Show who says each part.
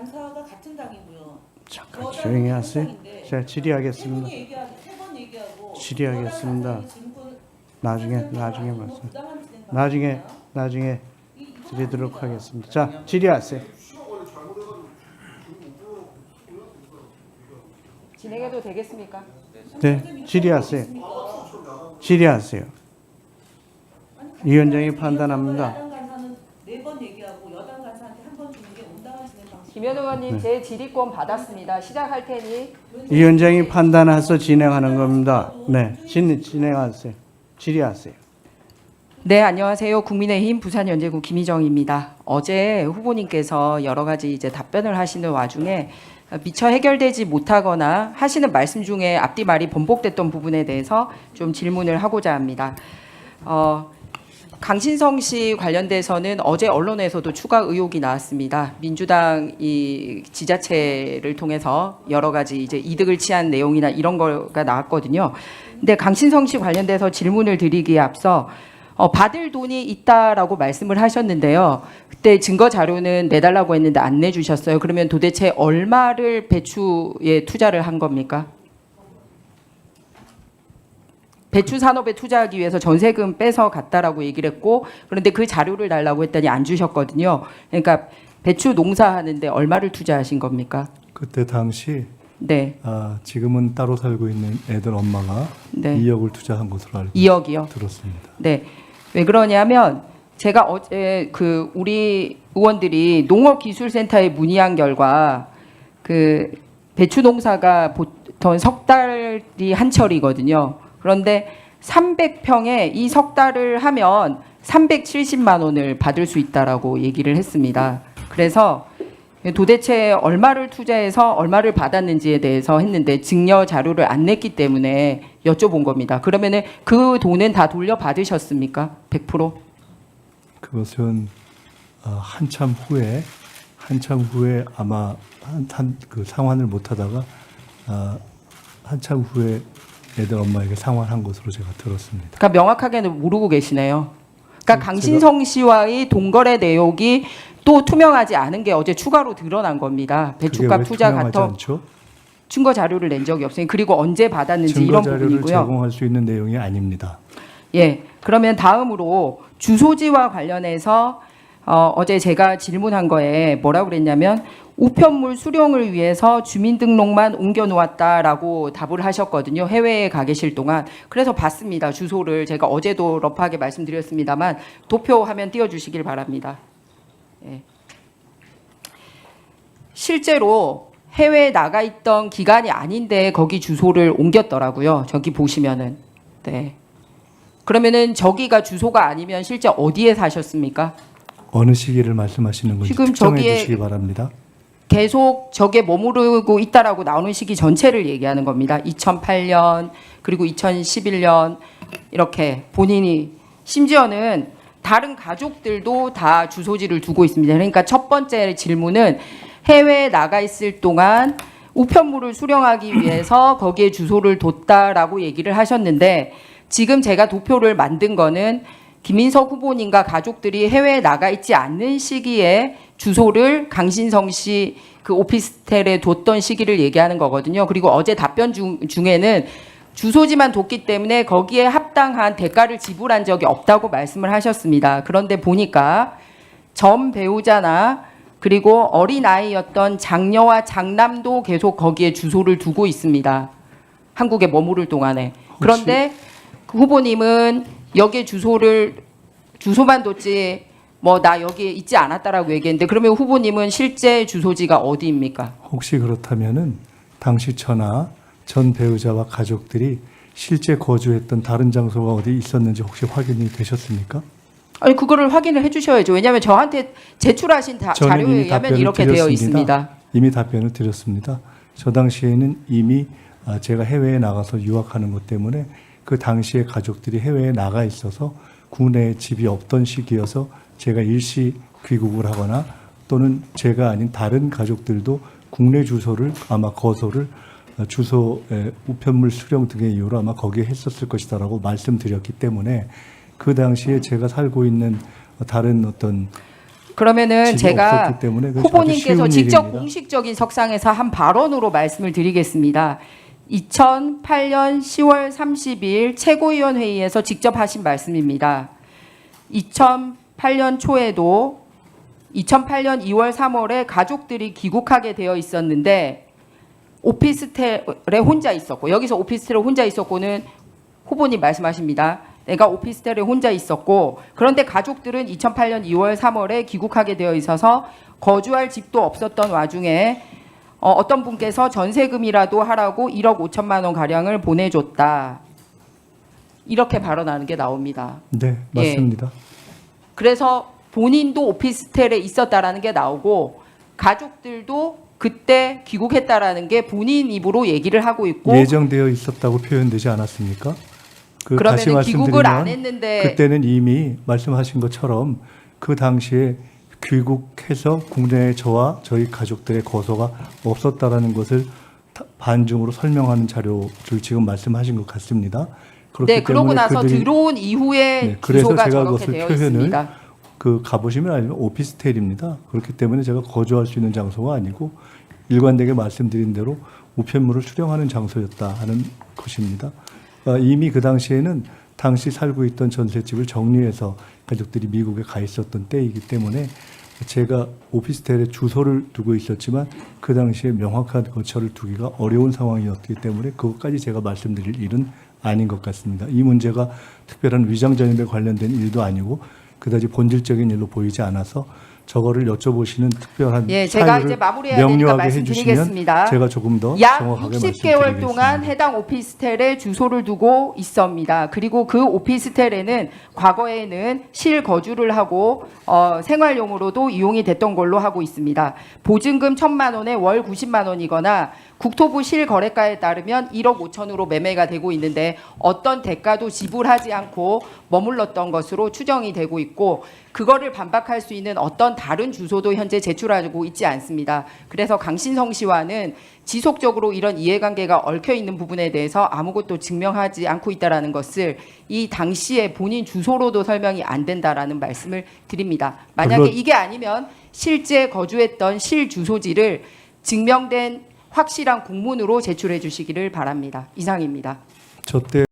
Speaker 1: 간사가 같은 당이고요.
Speaker 2: 잠깐 조용히 하세요. 제가 질의하겠습니다.
Speaker 1: 세번 얘기하고
Speaker 2: 질의하겠습니다. 나중에 말씀. 나중에 드리도록 하겠습니다. 자, 질의하세요.
Speaker 3: 진행해도 되겠습니까?
Speaker 2: 네, 질의하세요. 질의하세요. 위원장이 판단합니다.
Speaker 1: 야당 간사는 4번 얘기하고 여당 간사한테 한 번 주는 게 온당한 진행 방식.
Speaker 3: 김현 의원님
Speaker 2: 네.
Speaker 3: 제 질의권 받았습니다. 시작할 테니
Speaker 2: 위원장이 판단해서 진행하는 겁니다. 네, 진행하세요. 질의하세요.
Speaker 3: 네, 안녕하세요. 국민의힘 부산연제구 김희정입니다. 어제 후보님께서 여러 가지 이제 답변을 하시는 와중에 미처 해결되지 못하거나 하시는 말씀 중에 앞뒤 말이 번복됐던 부분에 대해서 좀 질문을 하고자 합니다. 강신성 씨 관련돼서는 어제 언론에서도 추가 의혹이 나왔습니다. 민주당 이 지자체를 통해서 여러 가지 이제 이득을 취한 내용이나 이런 거가 나왔거든요. 근데 강신성 씨 관련돼서 질문을 드리기에 앞서 받을 돈이 있다라고 말씀을 하셨는데요. 그때 증거 자료는 내달라고 했는데 안 내주셨어요. 그러면 도대체 얼마를 배추에 투자를 한 겁니까? 배추 산업에 투자하기 위해서 전세금 빼서 갔다라고 얘기를 했고, 그런데 그 자료를 달라고 했더니 안 주셨거든요. 그러니까 배추 농사하는데 얼마를 투자하신 겁니까?
Speaker 4: 그때 당시
Speaker 3: 네.
Speaker 4: 지금은 따로 살고 있는 애들 엄마가
Speaker 3: 네.
Speaker 4: 2억을 투자한 것으로 알고
Speaker 3: 2억이요?
Speaker 4: 들었습니다.
Speaker 3: 네. 왜 그러냐면 제가 어제 그 우리 의원들이 농업기술센터에 문의한 결과 그 배추 농사가 보통 석 달이 한철이거든요. 그런데 300평에 이 석 달을 하면 370만 원을 받을 수 있다라고 얘기를 했습니다. 그래서 도대체 얼마를 투자해서 얼마를 받았는지에 대해서 했는데 증여 자료를 안 냈기 때문에 여쭤본 겁니다. 그러면은 그 돈은 다 돌려받으셨습니까? 100%?
Speaker 4: 그것은 한참 후에 아마 그 상환을 못하다가 한참 후에 애들 엄마에게 상환한 것으로 제가 들었습니다.
Speaker 3: 그러니까 명확하게는 모르고 계시네요. 그러니까 강신성 씨와의 동거래 내역이 또 투명하지 않은 게 어제 추가로 드러난 겁니다. 배추값 투자 같은 증거 자료를 낸 적이 없으니 그리고 언제 받았는지
Speaker 4: 증거
Speaker 3: 이런
Speaker 4: 자료를
Speaker 3: 부분이고요.
Speaker 4: 제공할 수 있는 내용이 아닙니다.
Speaker 3: 예, 그러면 다음으로 주소지와 관련해서 어제 제가 질문한 거에 뭐라고 그랬냐면 우편물 수령을 위해서 주민등록만 옮겨놓았다라고 답을 하셨거든요. 해외에 가 계실 동안. 그래서 봤습니다. 주소를 제가 어제도 러프하게 말씀드렸습니다만 도표 화면 띄워주시길 바랍니다. 예. 실제로 해외에 나가 있던 기간이 아닌데 거기 주소를 옮겼더라고요. 저기 보시면은. 네. 그러면은 저기가 주소가 아니면 실제 어디에 사셨습니까?
Speaker 4: 어느 시기를 말씀하시는 건지
Speaker 3: 지금
Speaker 4: 특정해
Speaker 3: 저기에
Speaker 4: 주시기 바랍니다.
Speaker 3: 계속 저게 머무르고 있다라고 나오는 시기 전체를 얘기하는 겁니다. 2008년 그리고 2011년 이렇게 본인이 심지어는 다른 가족들도 다 주소지를 두고 있습니다. 그러니까 첫 번째 질문은 해외에 나가 있을 동안 우편물을 수령하기 위해서 거기에 주소를 뒀다라고 얘기를 하셨는데 지금 제가 도표를 만든 거는 김인석 후보님과 가족들이 해외에 나가 있지 않는 시기에 주소를 강신성 씨 그 오피스텔에 뒀던 시기를 얘기하는 거거든요. 그리고 어제 답변 중에는 주소지만 뒀기 때문에 거기에 합당한 대가를 지불한 적이 없다고 말씀을 하셨습니다. 그런데 보니까 전 배우자나 그리고 어린아이였던 장녀와 장남도 계속 거기에 주소를 두고 있습니다. 한국에 머무를 동안에. 그런데 그 후보님은 여기에 주소만 뒀지 뭐 나 여기에 있지 않았다라고 얘기했는데 그러면 후보님은 실제 주소지가 어디입니까?
Speaker 4: 혹시 그렇다면은 당시 전화 전 배우자와 가족들이 실제 거주했던 다른 장소가 어디 있었는지 혹시 확인이 되셨습니까?
Speaker 3: 아니 그거를 확인을 해주셔야죠. 왜냐하면 저한테 제출하신 자료에 의하면 이렇게 되어 있습니다.
Speaker 4: 이미 답변을 드렸습니다. 저 당시에는 이미 제가 해외에 나가서 유학하는 것 때문에 그 당시에 가족들이 해외에 나가 있어서 국내에 집이 없던 시기여서 제가 일시 귀국을 하거나 또는 제가 아닌 다른 가족들도 국내 주소를 아마 거소를 주소 우편물 수령 등의 이유로 아마 거기에 했었을 것이다라고 말씀드렸기 때문에 그 당시에 제가 살고 있는 다른 어떤
Speaker 3: 그러면은
Speaker 4: 집이
Speaker 3: 제가
Speaker 4: 없었기 때문에 그건 아주
Speaker 3: 후보님께서
Speaker 4: 쉬운
Speaker 3: 직접
Speaker 4: 일입니다.
Speaker 3: 공식적인 석상에서 한 발언으로 말씀을 드리겠습니다. 2008년 10월 30일 최고위원회의에서 직접 하신 말씀입니다. 2008년 초에도 2008년 2월 3월에 가족들이 귀국하게 되어 있었는데 오피스텔에 혼자 있었고, 여기서 오피스텔에 혼자 있었고는 후보님 말씀하십니다. 내가 오피스텔에 혼자 있었고, 그런데 가족들은 2008년 2월 3월에 귀국하게 되어 있어서 거주할 집도 없었던 와중에 어떤 분께서 전세금이라도 하라고 1억 5천만 원 가량을 보내줬다. 이렇게 발언하는 게 나옵니다.
Speaker 4: 네, 맞습니다.
Speaker 3: 그래서 본인도 오피스텔에 있었다라는 게 나오고 가족들도 그때 귀국했다라는 게 본인 입으로 얘기를 하고 있고,
Speaker 4: 예정되어 있었다고 표현되지 않았습니까? 다시
Speaker 3: 그러면 귀국을 안
Speaker 4: 말씀드리면
Speaker 3: 했는데
Speaker 4: 그때는 이미 말씀하신 것처럼 그 당시에 귀국해서 국내에 저와 저희 가족들의 거소가 없었다라는 것을 반중으로 설명하는 자료를 지금 말씀하신 것 같습니다.
Speaker 3: 네, 그러고
Speaker 4: 때문에
Speaker 3: 나서
Speaker 4: 그들이
Speaker 3: 들어온 이후에
Speaker 4: 네, 그래서
Speaker 3: 주소가
Speaker 4: 제가
Speaker 3: 저렇게
Speaker 4: 그것을
Speaker 3: 되어
Speaker 4: 표현을
Speaker 3: 있습니다.
Speaker 4: 가보시면 알면 오피스텔입니다. 그렇기 때문에 제가 거주할 수 있는 장소가 아니고 일관되게 말씀드린 대로 우편물을 수령하는 장소였다 하는 것입니다. 이미 그 당시에는 당시 살고 있던 전셋집을 정리해서 가족들이 미국에 가 있었던 때이기 때문에 제가 오피스텔에 주소를 두고 있었지만 그 당시에 명확한 거처를 두기가 어려운 상황이었기 때문에 그것까지 제가 말씀드릴 일은 아닌 것 같습니다. 이 문제가 특별한 위장 전입에 관련된 일도 아니고 그다지 본질적인 일로 보이지 않아서 저거를 여쭤보시는 특별한
Speaker 3: 예, 제가 이제
Speaker 4: 사유를
Speaker 3: 마무리해야 되니까
Speaker 4: 명료하게 해주시면
Speaker 3: 말씀드리겠습니다.
Speaker 4: 제가 조금 더
Speaker 3: 약
Speaker 4: 정확하게
Speaker 3: 60개월 동안
Speaker 4: 말씀드리겠습니다.
Speaker 3: 해당 오피스텔에 주소를 두고 있습니다. 그리고 그 오피스텔에는 과거에는 실거주를 하고 생활용으로도 이용이 됐던 걸로 하고 있습니다. 보증금 1,000만 원에 월 90만 원이거나 국토부 실거래가에 따르면 1억 5천으로 매매가 되고 있는데 어떤 대가도 지불하지 않고 머물렀던 것으로 추정이 되고 있고, 그거를 반박할 수 있는 어떤 다른 주소도 현재 제출하고 있지 않습니다. 그래서 강신성 씨와는 지속적으로 이런 이해관계가 얽혀 있는 부분에 대해서 아무것도 증명하지 않고 있다라는 것을 이 당시에 본인 주소로도 설명이 안 된다라는 말씀을 드립니다. 만약에
Speaker 4: 물론
Speaker 3: 이게 아니면 실제 거주했던 실 주소지를 증명된 확실한 공문으로 제출해 주시기를 바랍니다. 이상입니다.
Speaker 4: 저때